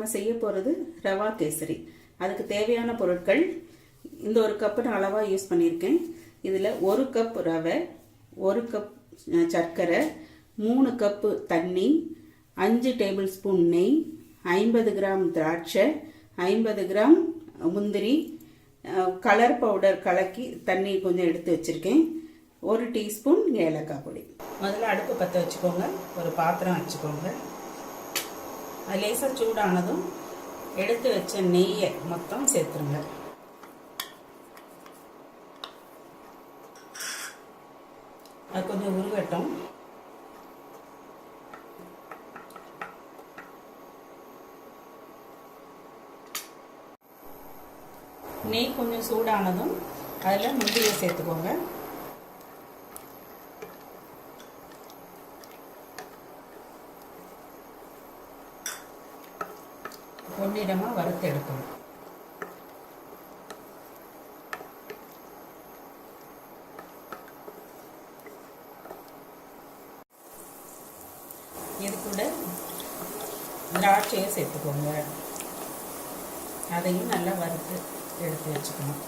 நம்ம செய்ய போகிறது ரவா கேசரி. அதுக்கு தேவையான பொருட்கள் இந்த ஒரு கப்பு நான் அளவாக யூஸ் பண்ணியிருக்கேன். இதில் 1 கப் ரவை, 1 கப் சர்க்கரை, 3 கப்பு தண்ணி, 5 டேபிள் ஸ்பூன் நெய், 50 கிராம் திராட்சை, 50 கிராம் முந்திரி, கலர் பவுடர் கலக்கி தண்ணி கொஞ்சம் எடுத்து வச்சுருக்கேன், 1 டீஸ்பூன் ஏலக்காய் பொடி. முதல்ல அடுப்பு பற்ற வச்சுக்கோங்க. ஒரு பாத்திரம் வச்சுக்கோங்க. அது லேசாக சூடானதும் எடுத்து வச்ச நெய்யை மொத்தம் சேர்த்துருங்க. அது கொஞ்சம் உருகட்டும். நெய் கொஞ்சம் சூடானதும் அதில் முந்திரியை சேர்த்துக்கோங்க. பொன்னிறமாக வறுத்து எடுக்கணும். இது கூட திராட்சையை சேர்த்துக்கோங்க. அதையும் நல்லா வறுத்து எடுத்து வச்சுக்கணும்.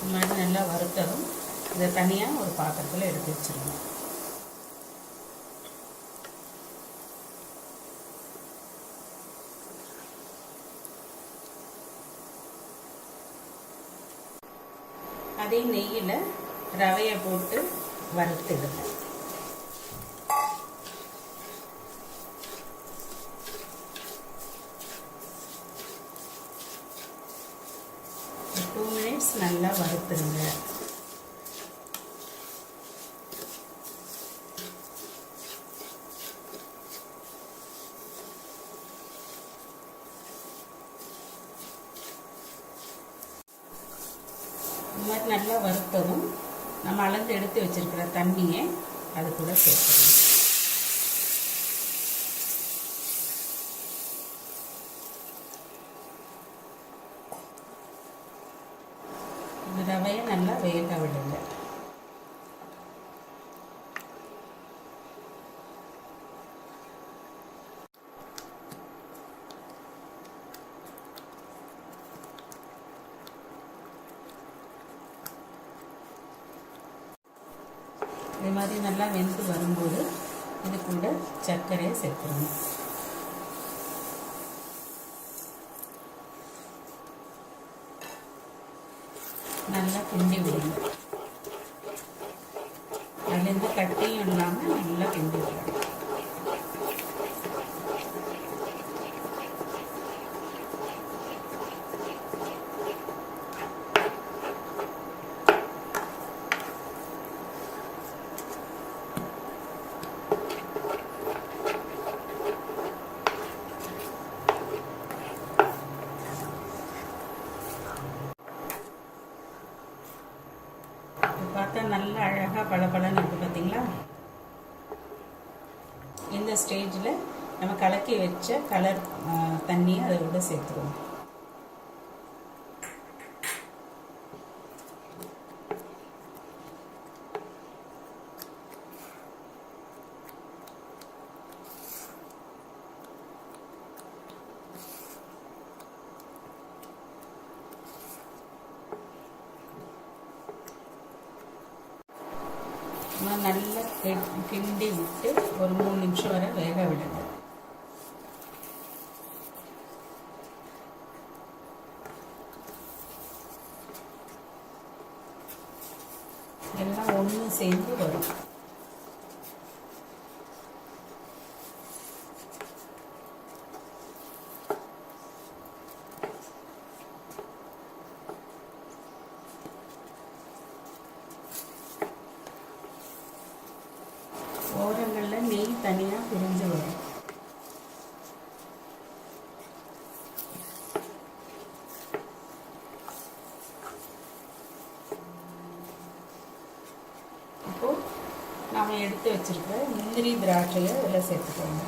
இந்த மாதிரி நல்லா வறுத்ததும் இதை தனியாக ஒரு பாத்திரத்தில் எடுத்து வச்சிடணும். அதே நெய்யில் ரவையை போட்டு வறுத்துடுங்க. நல்லா வறுத்துருங்க. இந்த மாதிரி நல்லா வறுத்ததும் நம்ம அளந்து எடுத்து வச்சிருக்கிற தண்ணியை அது கூட சேர்த்துக்கணும். ரவையை நல்லா வேக விடுங்க. இது மாதிரி நல்லா வெந்து வரும்போது இது கூட சர்க்கரையை சேர்த்துருங்க. நல்லா கிண்டி விடுங்க. அதுலேருந்து கட்டியும் இல்லாமல் நல்லா கிண்டி விடுங்க. பார்த்தா நல்லா அழகாக பளபளன்னு இருக்குது பார்த்தீங்களா? இந்த ஸ்டேஜில் நம்ம கலக்கி வச்ச கலர் தண்ணியை அதோட சேர்த்துருவோம். நல்லா கிண்டி விட்டு ஒரு 3 நிமிஷம் வரை வேக விடுங்க. எல்லாம் ஒன்று சேர்ந்து வரும். ஓரங்களில் நெய் தனியாக பிரிஞ்சு வரும். இப்போது நாம் எடுத்து வச்சுருக்க முந்திரி திராட்சையை இதில் சேர்த்துக்கோங்க.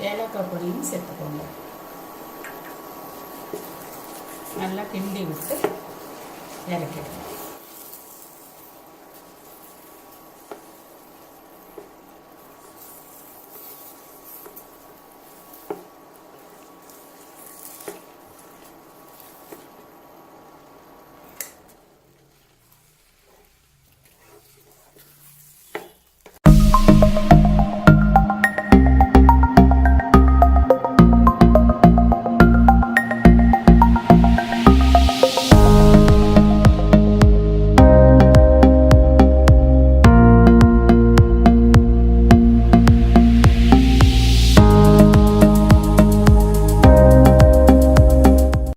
ஏலக்காய் பொடியும் சேர்த்துக்கோங்க. நல்லா கிண்டி விட்டு இறக்கிடுங்க.